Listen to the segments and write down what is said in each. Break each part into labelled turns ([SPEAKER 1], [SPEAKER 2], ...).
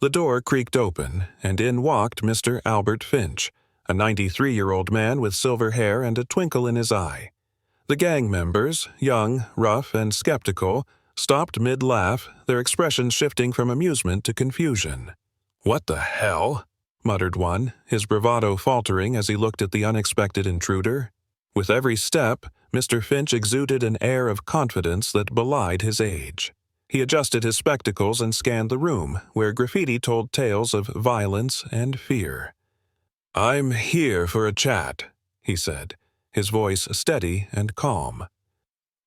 [SPEAKER 1] The door creaked open, and in walked Mr. Albert Finch, a 93-year-old man with silver hair and a twinkle in his eye. The gang members, young, rough, and skeptical, stopped mid-laugh, their expressions shifting from amusement to confusion. "What the hell?" muttered one, his bravado faltering as he looked at the unexpected intruder. With every step, Mr. Finch exuded an air of confidence that belied his age. He adjusted his spectacles and scanned the room, where graffiti told tales of violence and fear. "I'm here for a chat," he said, his voice steady and calm.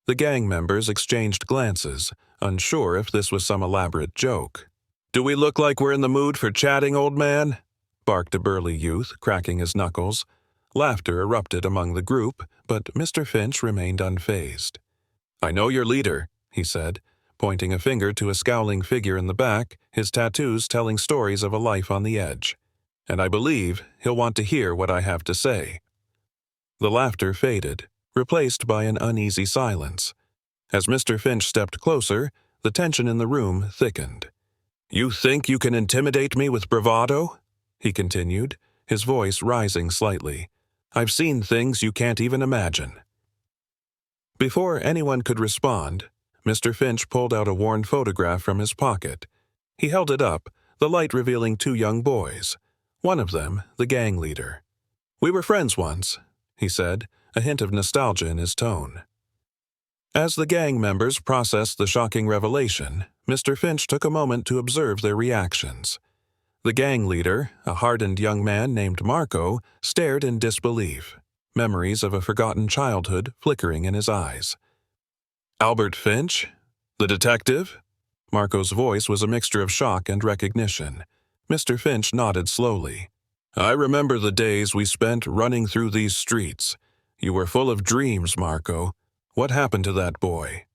[SPEAKER 1] The gang members exchanged glances, unsure if this was some elaborate joke. "Do we look like we're in the mood for chatting, old man?" barked a burly youth, cracking his knuckles. Laughter erupted among the group, but Mr. Finch remained unfazed. "I know your leader," he said, pointing a finger to a scowling figure in the back, his tattoos telling stories of a life on the edge. "And I believe he'll want to hear what I have to say." The laughter faded, replaced by an uneasy silence. As Mr. Finch stepped closer, the tension in the room thickened. "You think you can intimidate me with bravado?" he continued, his voice rising slightly. "I've seen things you can't even imagine." Before anyone could respond, Mr. Finch pulled out a worn photograph from his pocket. He held it up, the light revealing two young boys, one of them the gang leader. "We were friends once," he said, a hint of nostalgia in his tone. As the gang members processed the shocking revelation, Mr. Finch took a moment to observe their reactions. The gang leader, a hardened young man named Marco, stared in disbelief, memories of a forgotten childhood flickering in his eyes. "Albert Finch? The detective?" Marco's voice was a mixture of shock and recognition. Mr. Finch nodded slowly. "I remember the days we spent running through these streets. You were full of dreams, Marco. What happened to that boy?"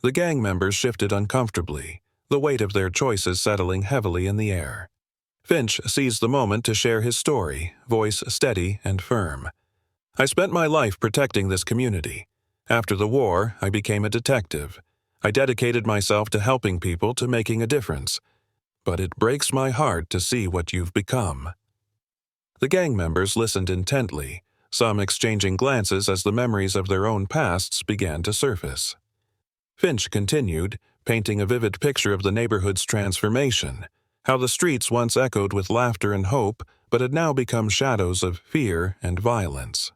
[SPEAKER 1] The gang members shifted uncomfortably, the weight of their choices settling heavily in the air. Finch seized the moment to share his story, voice steady and firm. "I spent my life protecting this community. After the war, I became a detective. I dedicated myself to helping people, to making a difference. But it breaks my heart to see what you've become." The gang members listened intently, some exchanging glances as the memories of their own pasts began to surface. Finch continued, painting a vivid picture of the neighborhood's transformation, how the streets once echoed with laughter and hope, but had now become shadows of fear and violence.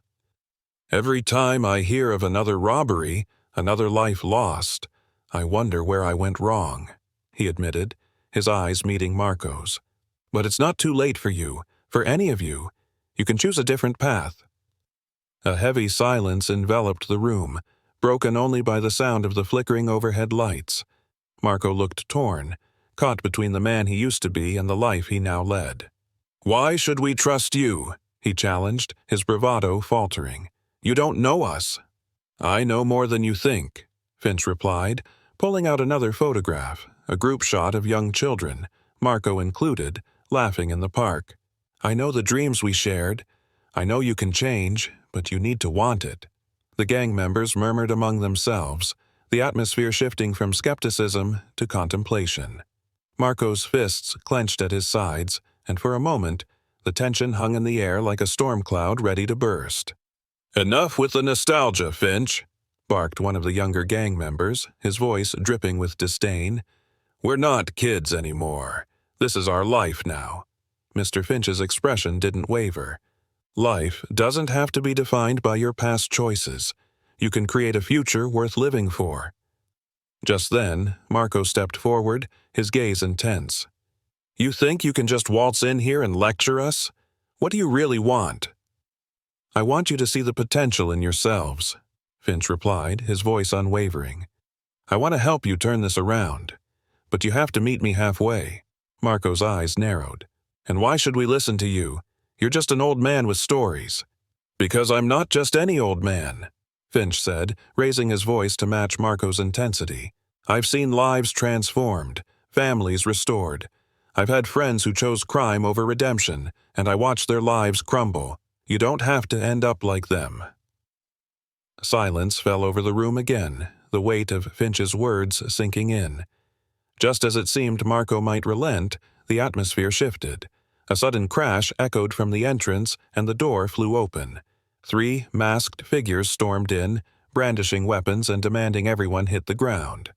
[SPEAKER 1] "Every time I hear of another robbery, another life lost, I wonder where I went wrong," he admitted, his eyes meeting Marco's. "But it's not too late for you, for any of you. You can choose a different path." A heavy silence enveloped the room, broken only by the sound of the flickering overhead lights. Marco looked torn, caught between the man he used to be and the life he now led. "Why should we trust you?" he challenged, his bravado faltering. "You don't know us." "I know more than you think," Finch replied, pulling out another photograph, a group shot of young children, Marco included, laughing in the park. "I know the dreams we shared. I know you can change, but you need to want it." The gang members murmured among themselves, the atmosphere shifting from skepticism to contemplation. Marco's fists clenched at his sides, and for a moment, the tension hung in the air like a storm cloud ready to burst. "Enough with the nostalgia, Finch," barked one of the younger gang members, his voice dripping with disdain. "We're not kids anymore. This is our life now." Mr. Finch's expression didn't waver. "Life doesn't have to be defined by your past choices. You can create a future worth living for." Just then, Marco stepped forward, his gaze intense. "You think you can just waltz in here and lecture us? What do you really want?" "I want you to see the potential in yourselves," Finch replied, his voice unwavering. "I want to help you turn this around. But you have to meet me halfway." Marco's eyes narrowed. "And why should we listen to you? You're just an old man with stories." "Because I'm not just any old man," Finch said, raising his voice to match Marco's intensity. "I've seen lives transformed, families restored. I've had friends who chose crime over redemption, and I watched their lives crumble. You don't have to end up like them." Silence fell over the room again, the weight of Finch's words sinking in. Just as it seemed Marco might relent, the atmosphere shifted. A sudden crash echoed from the entrance, and the door flew open. 3 masked figures stormed in, brandishing weapons and demanding everyone hit the ground.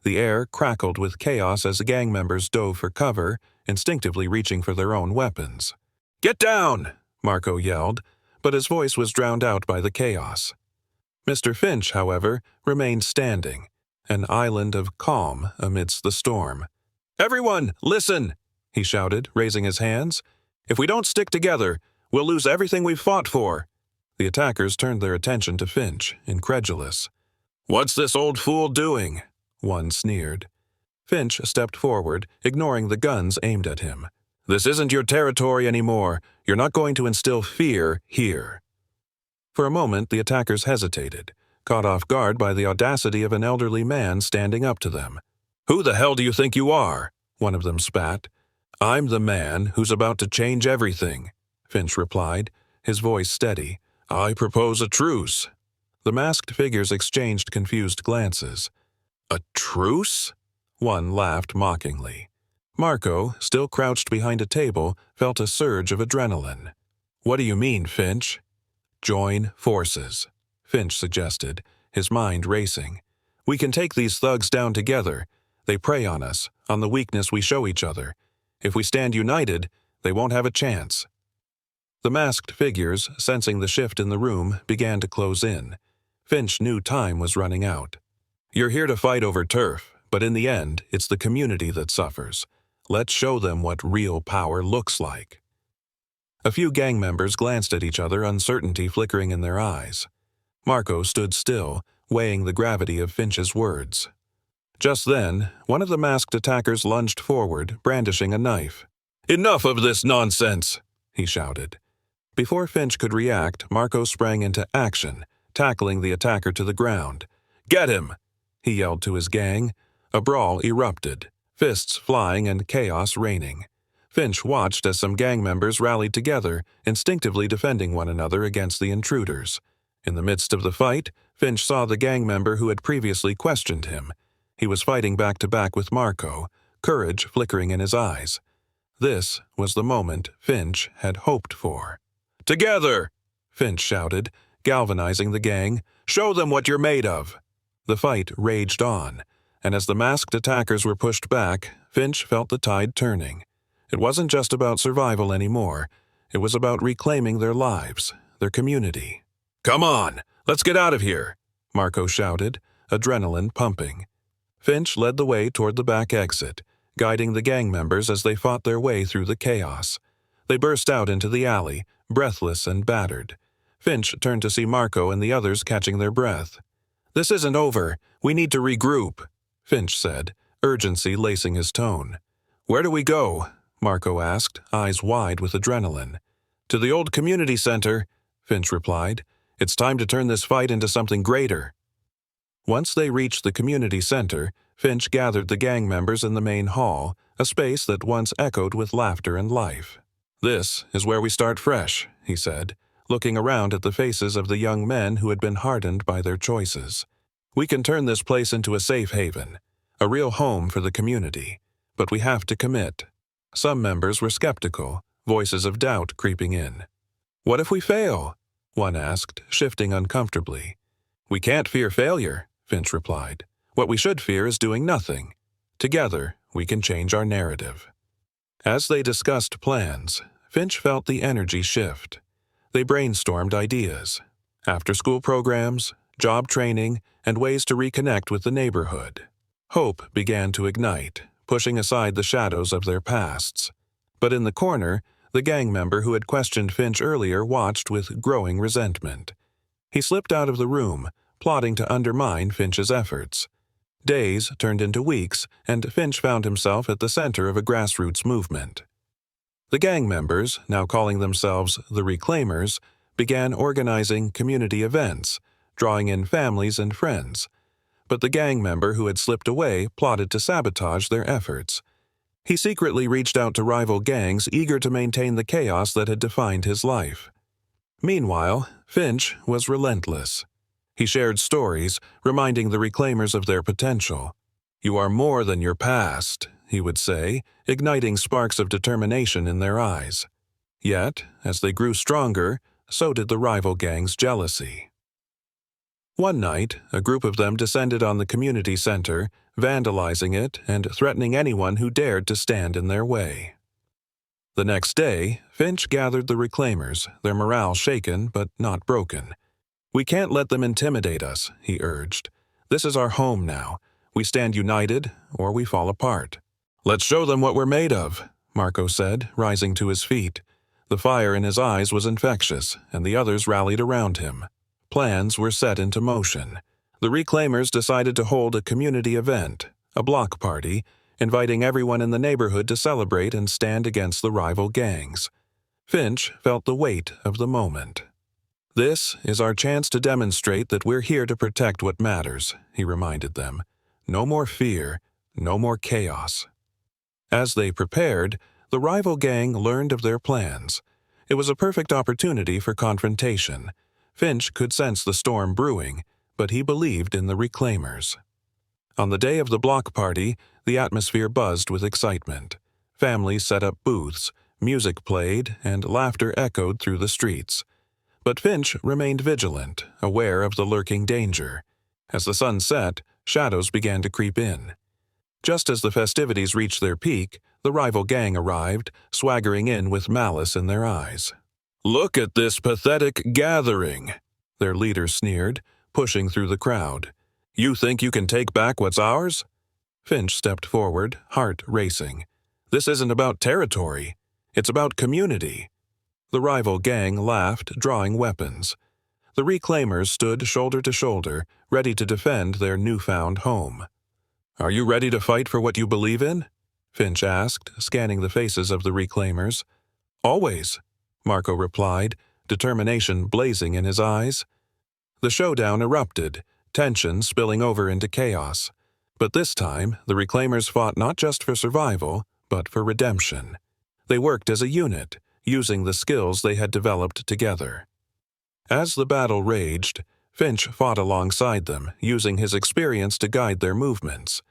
[SPEAKER 1] The air crackled with chaos as the gang members dove for cover, instinctively reaching for their own weapons. "Get down!" Marco yelled, but his voice was drowned out by the chaos. Mr. Finch, however, remained standing, an island of calm amidst the storm. "Everyone, listen!" he shouted, raising his hands. "If we don't stick together, we'll lose everything we've fought for." The attackers turned their attention to Finch, incredulous. "What's this old fool doing?" one sneered. Finch stepped forward, ignoring the guns aimed at him. "This isn't your territory anymore. You're not going to instill fear here." For a moment, the attackers hesitated, caught off guard by the audacity of an elderly man standing up to them. "Who the hell do you think you are?" one of them spat. "I'm the man who's about to change everything," Finch replied, his voice steady. "I propose a truce." The masked figures exchanged confused glances. "A truce?" One laughed mockingly. Marco, still crouched behind a table, felt a surge of adrenaline. "What do you mean, Finch?" "Join forces," Finch suggested, his mind racing. "We can take these thugs down together. They prey on us, on the weakness we show each other. If we stand united, they won't have a chance." The masked figures, sensing the shift in the room, began to close in. Finch knew time was running out. "You're here to fight over turf, but in the end, it's the community that suffers. Let's show them what real power looks like." A few gang members glanced at each other, uncertainty flickering in their eyes. Marco stood still, weighing the gravity of Finch's words. Just then, one of the masked attackers lunged forward, brandishing a knife. "Enough of this nonsense!" he shouted. Before Finch could react, Marco sprang into action, tackling the attacker to the ground. "Get him!" he yelled to his gang. A brawl erupted, fists flying and chaos reigning. Finch watched as some gang members rallied together, instinctively defending one another against the intruders. In the midst of the fight, Finch saw the gang member who had previously questioned him. He was fighting back-to-back with Marco, courage flickering in his eyes. This was the moment Finch had hoped for. "Together!" Finch shouted, galvanizing the gang. "Show them what you're made of!" The fight raged on, and as the masked attackers were pushed back, Finch felt the tide turning. It wasn't just about survival anymore. It was about reclaiming their lives, their community. "Come on, let's get out of here!" Marco shouted, adrenaline pumping. Finch led the way toward the back exit, guiding the gang members as they fought their way through the chaos. They burst out into the alley, breathless and battered. Finch turned to see Marco and the others catching their breath. "This isn't over. We need to regroup," Finch said, urgency lacing his tone. "Where do we go?" Marco asked, eyes wide with adrenaline. "To the old community center," Finch replied. "It's time to turn this fight into something greater." Once they reached the community center, Finch gathered the gang members in the main hall, a space that once echoed with laughter and life. "This is where we start fresh," he said, looking around at the faces of the young men who had been hardened by their choices. "We can turn this place into a safe haven, a real home for the community, but we have to commit." Some members were skeptical, voices of doubt creeping in. "What if we fail?" one asked, shifting uncomfortably. "We can't fear failure," Finch replied. "What we should fear is doing nothing. Together, we can change our narrative." As they discussed plans, Finch felt the energy shift. They brainstormed ideas, after-school programs, job training, and ways to reconnect with the neighborhood. Hope began to ignite, pushing aside the shadows of their pasts. But in the corner, the gang member who had questioned Finch earlier watched with growing resentment. He slipped out of the room, plotting to undermine Finch's efforts. Days turned into weeks, and Finch found himself at the center of a grassroots movement. The gang members, now calling themselves the Reclaimers, began organizing community events, drawing in families and friends. But the gang member who had slipped away plotted to sabotage their efforts. He secretly reached out to rival gangs eager to maintain the chaos that had defined his life. Meanwhile, Finch was relentless. He shared stories, reminding the Reclaimers of their potential. "You are more than your past," he would say, igniting sparks of determination in their eyes. Yet, as they grew stronger, so did the rival gang's jealousy. One night, a group of them descended on the community center, vandalizing it and threatening anyone who dared to stand in their way. The next day, Finch gathered the reclaimers, their morale shaken but not broken. "We can't let them intimidate us," he urged. "This is our home now. We stand united, or we fall apart." "Let's show them what we're made of," Marco said, rising to his feet. The fire in his eyes was infectious, and the others rallied around him. Plans were set into motion. The reclaimers decided to hold a community event, a block party, inviting everyone in the neighborhood to celebrate and stand against the rival gangs. Finch felt the weight of the moment. "This is our chance to demonstrate that we're here to protect what matters," he reminded them. "No more fear, no more chaos." As they prepared, the rival gang learned of their plans. It was a perfect opportunity for confrontation. Finch could sense the storm brewing, but he believed in the reclaimers. On the day of the block party, the atmosphere buzzed with excitement. Families set up booths, music played, and laughter echoed through the streets. But Finch remained vigilant, aware of the lurking danger. As the sun set, shadows began to creep in. Just as the festivities reached their peak, the rival gang arrived, swaggering in with malice in their eyes. "Look at this pathetic gathering," their leader sneered, pushing through the crowd. "You think you can take back what's ours?" Finch stepped forward, heart racing. "This isn't about territory. It's about community." The rival gang laughed, drawing weapons. The reclaimers stood shoulder to shoulder, ready to defend their newfound home. "Are you ready to fight for what you believe in?" Finch asked, scanning the faces of the reclaimers. "Always," Marco replied, determination blazing in his eyes. The showdown erupted, tension spilling over into chaos. But this time, the reclaimers fought not just for survival, but for redemption. They worked as a unit, using the skills they had developed together. As the battle raged, Finch fought alongside them, using his experience to guide their movements.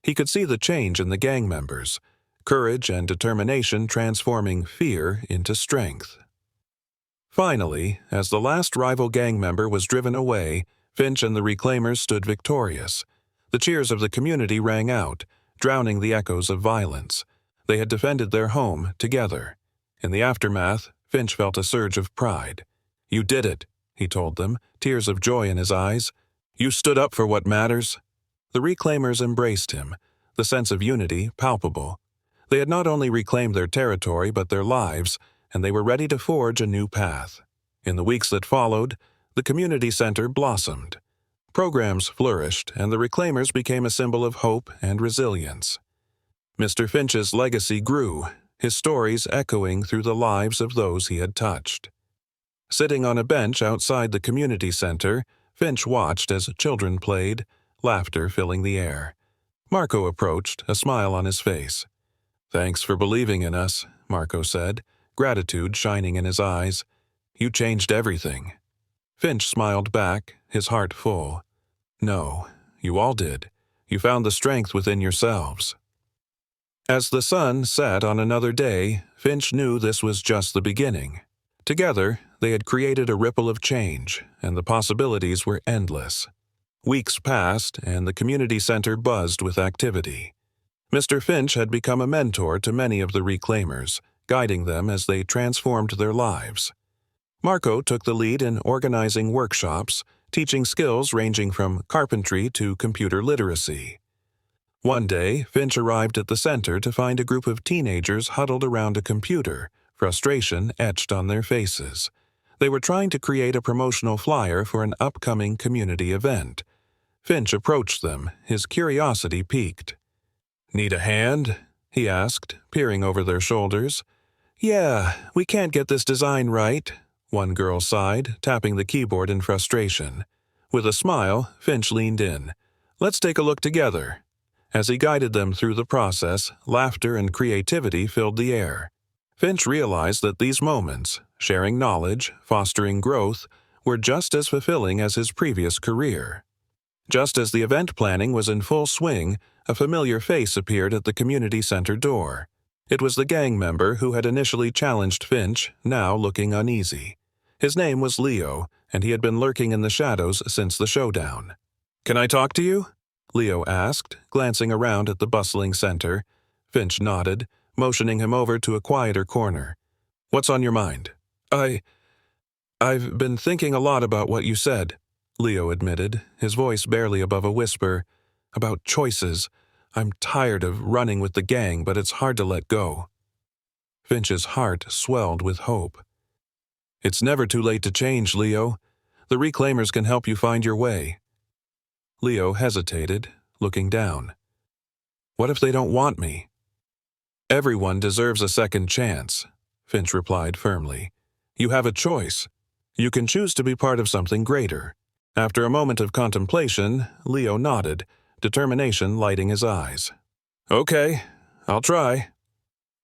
[SPEAKER 1] He could see the change in the gang members, courage and determination transforming fear into strength. Finally, as the last rival gang member was driven away, Finch and the reclaimers stood victorious. The cheers of the community rang out, drowning the echoes of violence. They had defended their home together. In the aftermath, Finch felt a surge of pride. "You did it," he told them, tears of joy in his eyes. "You stood up for what matters." The reclaimers embraced him, the sense of unity palpable. They had not only reclaimed their territory but their lives, and they were ready to forge a new path. In the weeks that followed, the community center blossomed. Programs flourished, and the reclaimers became a symbol of hope and resilience. Mr. Finch's legacy grew, his stories echoing through the lives of those he had touched. Sitting on a bench outside the community center, Finch watched as children played, laughter filling the air. Marco approached, a smile on his face. "Thanks for believing in us," Marco said, gratitude shining in his eyes. "You changed everything." Finch smiled back, his heart full. "No, you all did. You found the strength within yourselves." As the sun set on another day, Finch knew this was just the beginning. Together, they had created a ripple of change, and the possibilities were endless. Weeks passed, and the community center buzzed with activity. Mr. Finch had become a mentor to many of the reclaimers, guiding them as they transformed their lives. Marco took the lead in organizing workshops, teaching skills ranging from carpentry to computer literacy. One day, Finch arrived at the center to find a group of teenagers huddled around a computer, frustration etched on their faces. They were trying to create a promotional flyer for an upcoming community event. Finch approached them, his curiosity piqued. "Need a hand?" he asked, peering over their shoulders. "Yeah, we can't get this design right," one girl sighed, tapping the keyboard in frustration. With a smile, Finch leaned in. "Let's take a look together." As he guided them through the process, laughter and creativity filled the air. Finch realized that these moments, sharing knowledge, fostering growth, were just as fulfilling as his previous career. Just as the event planning was in full swing, a familiar face appeared at the community center door. It was the gang member who had initially challenged Finch, now looking uneasy. His name was Leo, and he had been lurking in the shadows since the showdown. "Can I talk to you?" Leo asked, glancing around at the bustling center. Finch nodded, motioning him over to a quieter corner. "What's on your mind?" I've been thinking a lot about what you said," Leo admitted, his voice barely above a whisper. "About choices. I'm tired of running with the gang, but it's hard to let go." Finch's heart swelled with hope. "It's never too late to change, Leo. The Reclaimers can help you find your way." Leo hesitated, looking down. "What if they don't want me?" "Everyone deserves a second chance," Finch replied firmly. "You have a choice. You can choose to be part of something greater." After a moment of contemplation, Leo nodded, determination lighting his eyes. "Okay, I'll try."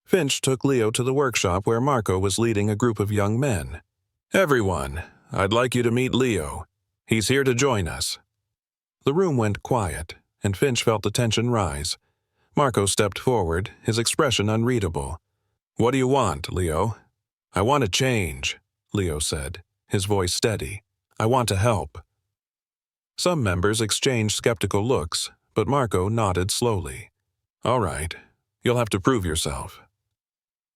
[SPEAKER 1] Finch took Leo to the workshop where Marco was leading a group of young men. "Everyone, I'd like you to meet Leo. He's here to join us." The room went quiet, and Finch felt the tension rise. Marco stepped forward, his expression unreadable. "What do you want, Leo?" "I want to change," Leo said, his voice steady. "I want to help." Some members exchanged skeptical looks, but Marco nodded slowly. "All right, you'll have to prove yourself."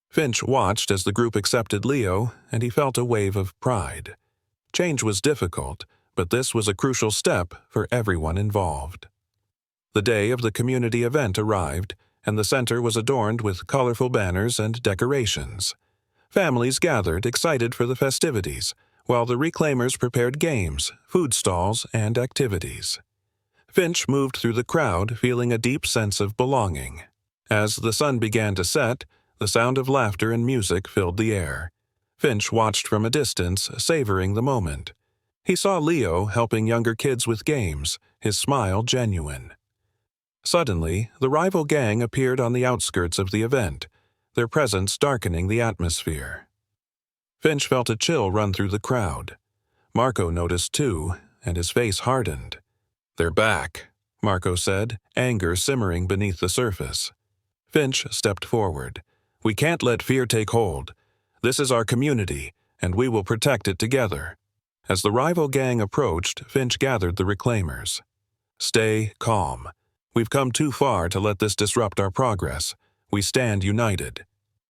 [SPEAKER 1] Finch watched as the group accepted Leo, and he felt a wave of pride. Change was difficult, but this was a crucial step for everyone involved. The day of the community event arrived, and the center was adorned with colorful banners and decorations. Families gathered, excited for the festivities, while the Reclaimers prepared games, food stalls, and activities. Finch moved through the crowd, feeling a deep sense of belonging. As the sun began to set, the sound of laughter and music filled the air. Finch watched from a distance, savoring the moment. He saw Leo helping younger kids with games, his smile genuine. Suddenly, the rival gang appeared on the outskirts of the event, their presence darkening the atmosphere. Finch felt a chill run through the crowd. Marco noticed too, and his face hardened. "They're back," Marco said, anger simmering beneath the surface. Finch stepped forward. "We can't let fear take hold. This is our community, and we will protect it together." As the rival gang approached, Finch gathered the Reclaimers. "Stay calm. We've come too far to let this disrupt our progress. We stand united."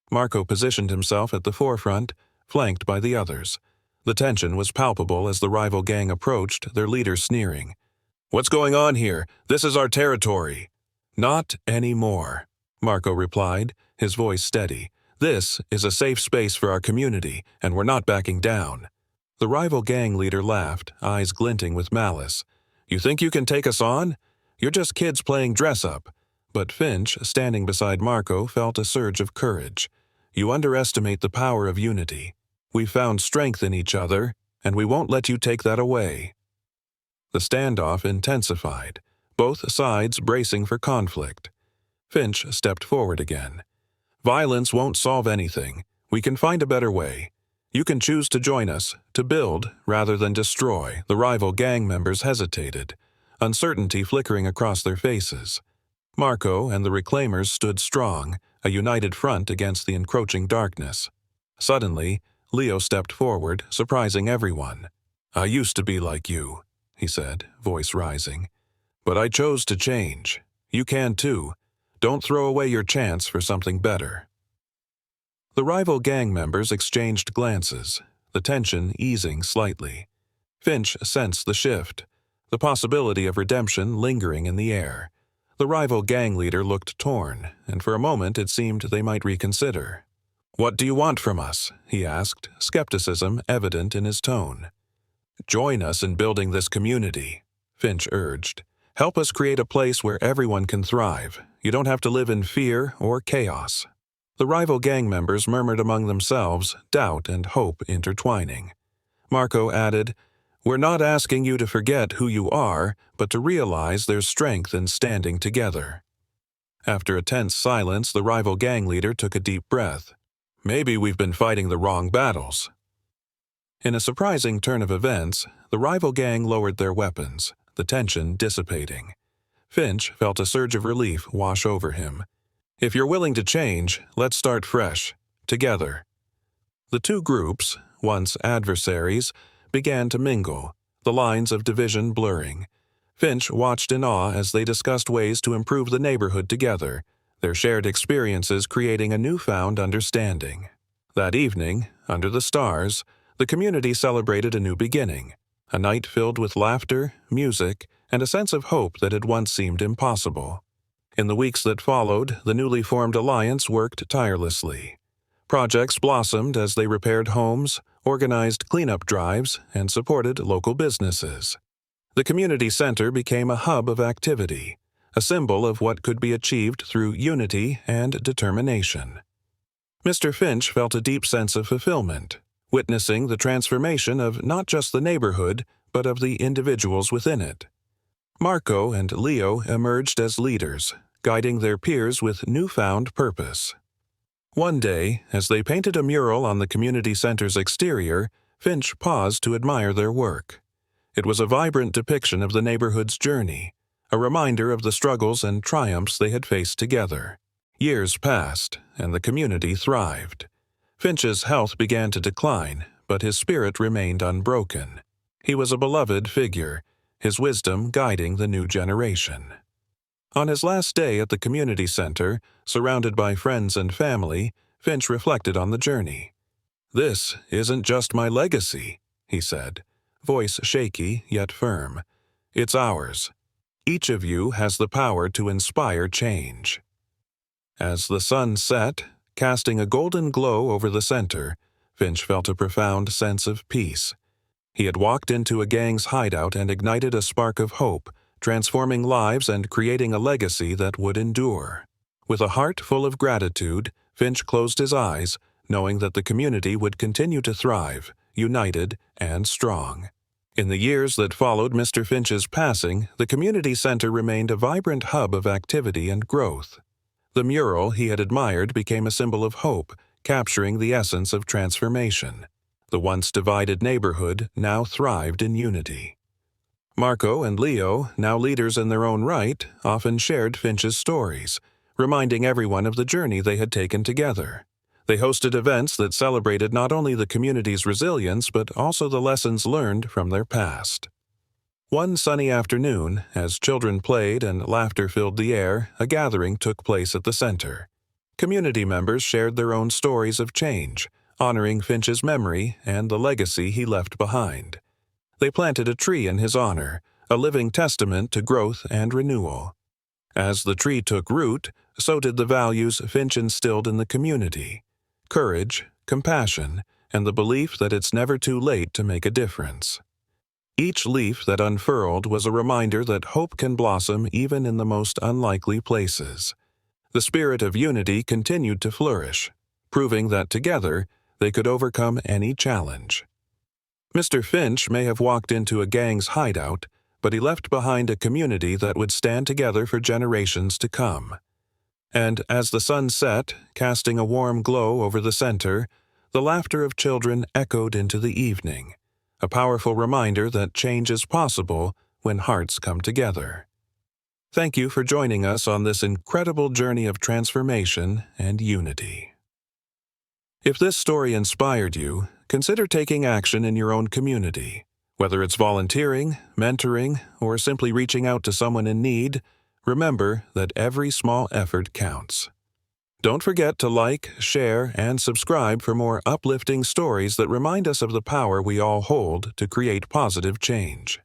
[SPEAKER 1] Marco positioned himself at the forefront, flanked by the others. The tension was palpable as the rival gang approached, their leader sneering. "What's going on here? This is our territory." "Not anymore," Marco replied, his voice steady. "This is a safe space for our community, and we're not backing down." The rival gang leader laughed, eyes glinting with malice. "You think you can take us on? You're just kids playing dress-up." But Finch, standing beside Marco, felt a surge of courage. "You underestimate the power of unity. We found strength in each other, and we won't let you take that away." The standoff intensified, both sides bracing for conflict. Finch stepped forward again. "Violence won't solve anything. We can find a better way. You can choose to join us, to build rather than destroy." The rival gang members hesitated, uncertainty flickering across their faces. Marco and the Reclaimers stood strong, a united front against the encroaching darkness. Suddenly, Leo stepped forward, surprising everyone. "I used to be like you," he said, voice rising. "But I chose to change. You can too. Don't throw away your chance for something better." The rival gang members exchanged glances, the tension easing slightly. Finch sensed the shift, the possibility of redemption lingering in the air. The rival gang leader looked torn, and for a moment it seemed they might reconsider. "What do you want from us?" he asked, skepticism evident in his tone. "Join us in building this community," Finch urged. "Help us create a place where everyone can thrive. You don't have to live in fear or chaos." The rival gang members murmured among themselves, doubt and hope intertwining. Marco added, "We're not asking you to forget who you are, but to realize there's strength in standing together." After a tense silence, the rival gang leader took a deep breath. "Maybe we've been fighting the wrong battles." In a surprising turn of events, the rival gang lowered their weapons, the tension dissipating. Finch felt a surge of relief wash over him. "If you're willing to change, let's start fresh, together." The two groups, once adversaries, began to mingle, the lines of division blurring. Finch watched in awe as they discussed ways to improve the neighborhood together, their shared experiences creating a newfound understanding. That evening, under the stars, the community celebrated a new beginning, a night filled with laughter, music, and a sense of hope that had once seemed impossible. In the weeks that followed, the newly formed alliance worked tirelessly. Projects blossomed as they repaired homes, organized cleanup drives, and supported local businesses. The community center became a hub of activity, a symbol of what could be achieved through unity and determination. Mr. Finch felt a deep sense of fulfillment, witnessing the transformation of not just the neighborhood, but of the individuals within it. Marco and Leo emerged as leaders, guiding their peers with newfound purpose. One day, as they painted a mural on the community center's exterior, Finch paused to admire their work. It was a vibrant depiction of the neighborhood's journey, a reminder of the struggles and triumphs they had faced together. Years passed, and the community thrived. Finch's health began to decline, but his spirit remained unbroken. He was a beloved figure, his wisdom guiding the new generation. On his last day at the community center, surrounded by friends and family, Finch reflected on the journey. "This isn't just my legacy," he said, voice shaky yet firm. "It's ours. Each of you has the power to inspire change." As the sun set, casting a golden glow over the center, Finch felt a profound sense of peace. He had walked into a gang's hideout and ignited a spark of hope, transforming lives and creating a legacy that would endure. With a heart full of gratitude, Finch closed his eyes, knowing that the community would continue to thrive, united and strong. In the years that followed Mr. Finch's passing, the community center remained a vibrant hub of activity and growth. The mural he had admired became a symbol of hope, capturing the essence of transformation. The once divided neighborhood now thrived in unity. Marco and Leo, now leaders in their own right, often shared Finch's stories, reminding everyone of the journey they had taken together. They hosted events that celebrated not only the community's resilience but also the lessons learned from their past. One sunny afternoon, as children played and laughter filled the air, a gathering took place at the center. Community members shared their own stories of change, honoring Finch's memory and the legacy he left behind. They planted a tree in his honor, a living testament to growth and renewal. As the tree took root, so did the values Finch instilled in the community: courage, compassion, and the belief that it's never too late to make a difference. Each leaf that unfurled was a reminder that hope can blossom even in the most unlikely places. The spirit of unity continued to flourish, proving that together they could overcome any challenge. Mr. Finch may have walked into a gang's hideout, but he left behind a community that would stand together for generations to come. And as the sun set, casting a warm glow over the center, the laughter of children echoed into the evening, a powerful reminder that change is possible when hearts come together. Thank you for joining us on this incredible journey of transformation and unity. If this story inspired you, consider taking action in your own community. Whether it's volunteering, mentoring, or simply reaching out to someone in need, remember that every small effort counts. Don't forget to like, share, and subscribe for more uplifting stories that remind us of the power we all hold to create positive change.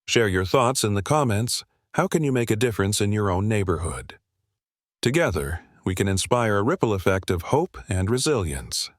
[SPEAKER 1] Share your thoughts in the comments. How can you make a difference in your own neighborhood? Together, we can inspire a ripple effect of hope and resilience.